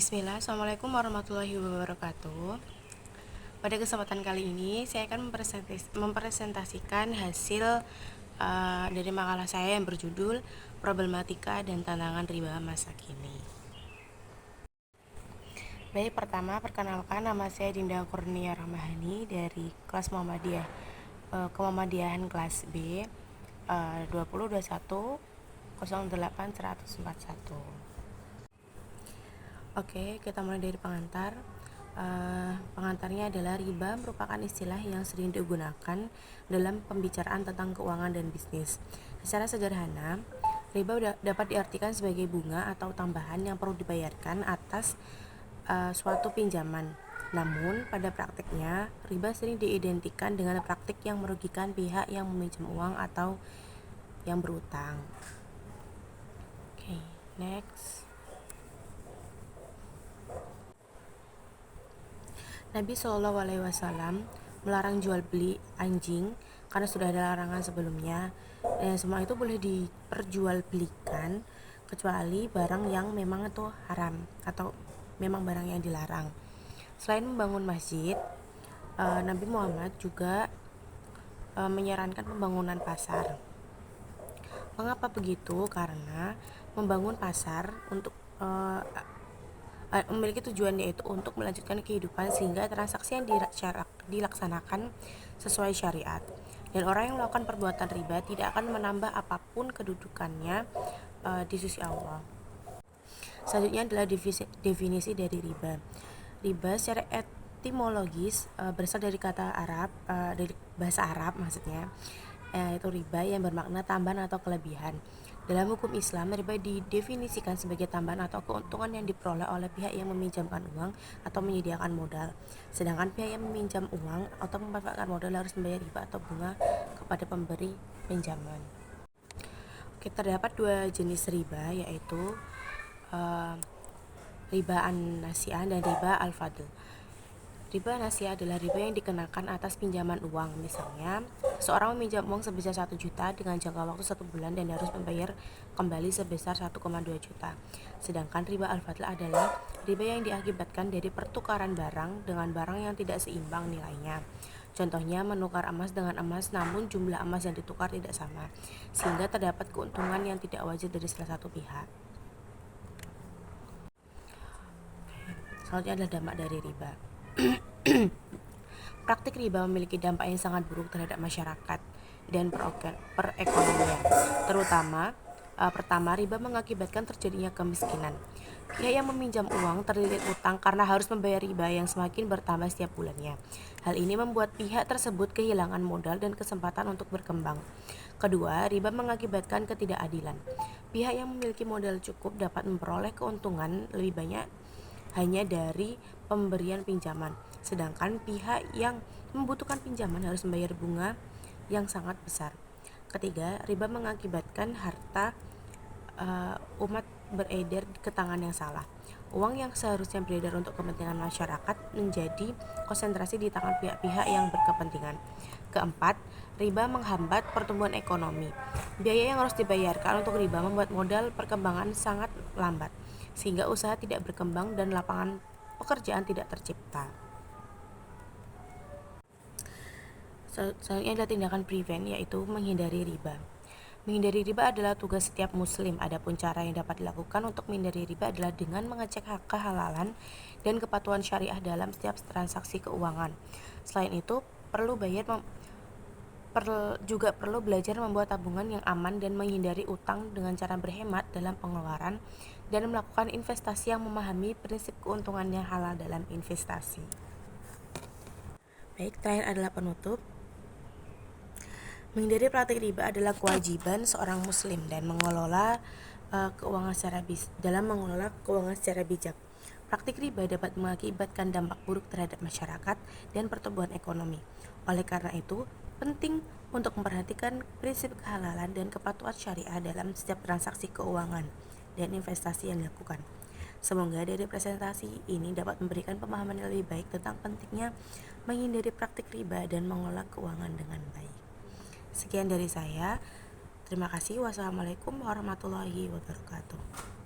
Bismillah, Assalamualaikum warahmatullahi wabarakatuh. Pada kesempatan kali ini, saya akan mempresentasikan hasil dari makalah saya yang berjudul Problematika dan Tantangan Riba Masa Kini. Baik, pertama perkenalkan, nama saya Dinda Kurnia Rahmahani dari kelas Muhammadiyah, Kemuhammadiyahan kelas B, 2021 08 141. Oke, kita mulai dari pengantar. Pengantarnya adalah riba merupakan istilah yang sering digunakan dalam pembicaraan tentang keuangan dan bisnis. Secara sederhana, riba dapat diartikan sebagai bunga atau tambahan yang perlu dibayarkan atas suatu pinjaman. Namun, pada praktiknya, riba sering diidentikan dengan praktik yang merugikan pihak yang meminjam uang atau yang berutang. Oke, next. Nabi Shallallahu Alaihi Wasallam melarang jual beli anjing karena sudah ada larangan sebelumnya, dan semua itu boleh diperjualbelikan kecuali barang yang memang itu haram atau memang barang yang dilarang. Selain membangun masjid, Nabi Muhammad juga menyarankan pembangunan pasar. Mengapa begitu? Karena membangun pasar untuk memiliki tujuan, yaitu untuk melanjutkan kehidupan sehingga transaksi yang dilaksanakan sesuai syariat, dan orang yang melakukan perbuatan riba tidak akan menambah apapun kedudukannya di sisi Allah. Selanjutnya adalah definisi dari riba. Riba secara etimologis berasal dari kata Arab, dari bahasa Arab maksudnya, yaitu riba yang bermakna tambahan atau kelebihan. Dalam hukum Islam, riba didefinisikan sebagai tambahan atau keuntungan yang diperoleh oleh pihak yang meminjamkan uang atau menyediakan modal. Sedangkan pihak yang meminjam uang atau memanfaatkan modal harus membayar riba atau bunga kepada pemberi pinjaman. Oke, terdapat dua jenis riba, yaitu riba an-nasi'ah dan riba al-fadl. Riba nasi'ah adalah riba yang dikenakan atas pinjaman uang. Misalnya, seorang meminjam uang sebesar 1 juta dengan jangka waktu 1 bulan dan harus membayar kembali sebesar 1,2 juta. Sedangkan riba al-fadl adalah riba yang diakibatkan dari pertukaran barang dengan barang yang tidak seimbang nilainya. Contohnya, menukar emas dengan emas namun jumlah emas yang ditukar tidak sama, sehingga terdapat keuntungan yang tidak wajar dari salah satu pihak. Selanjutnya adalah dampak dari riba. Praktik riba memiliki dampak yang sangat buruk terhadap masyarakat dan perekonomian. Terutama, pertama, riba mengakibatkan terjadinya kemiskinan. Pihak yang meminjam uang terlilit utang karena harus membayar riba yang semakin bertambah setiap bulannya. Hal ini membuat pihak tersebut kehilangan modal dan kesempatan untuk berkembang. Kedua, riba mengakibatkan ketidakadilan. Pihak yang memiliki modal cukup dapat memperoleh keuntungan lebih banyak hanya dari pemberian pinjaman, sedangkan pihak yang membutuhkan pinjaman harus membayar bunga yang sangat besar. Ketiga, riba mengakibatkan harta umat beredar ke tangan yang salah. Uang yang seharusnya beredar untuk kepentingan masyarakat menjadi konsentrasi di tangan pihak-pihak yang berkepentingan. Keempat, riba menghambat pertumbuhan ekonomi. Biaya yang harus dibayarkan untuk riba membuat modal perkembangan sangat lambat, sehingga usaha tidak berkembang dan lapangan pekerjaan tidak tercipta. Selanjutnya adalah tindakan prevent, yaitu menghindari riba. Menghindari riba adalah tugas setiap muslim. Adapun cara yang dapat dilakukan untuk menghindari riba adalah dengan mengecek kehalalan dan kepatuhan syariah dalam setiap transaksi keuangan. Selain itu, juga perlu belajar membuat tabungan yang aman dan menghindari utang dengan cara berhemat dalam pengeluaran dan melakukan investasi yang memahami prinsip keuntungan yang halal dalam investasi. Baik, terakhir adalah penutup. Menghindari praktik riba adalah kewajiban seorang muslim dan mengelola keuangan secara bijak. Praktik riba dapat mengakibatkan dampak buruk terhadap masyarakat dan pertumbuhan ekonomi. Oleh karena itu, penting untuk memperhatikan prinsip kehalalan dan kepatuhan syariah dalam setiap transaksi keuangan dan investasi yang dilakukan. Semoga dari presentasi ini dapat memberikan pemahaman yang lebih baik tentang pentingnya menghindari praktik riba dan mengelola keuangan dengan baik. Sekian dari saya. Terima kasih. Wassalamualaikum warahmatullahi wabarakatuh.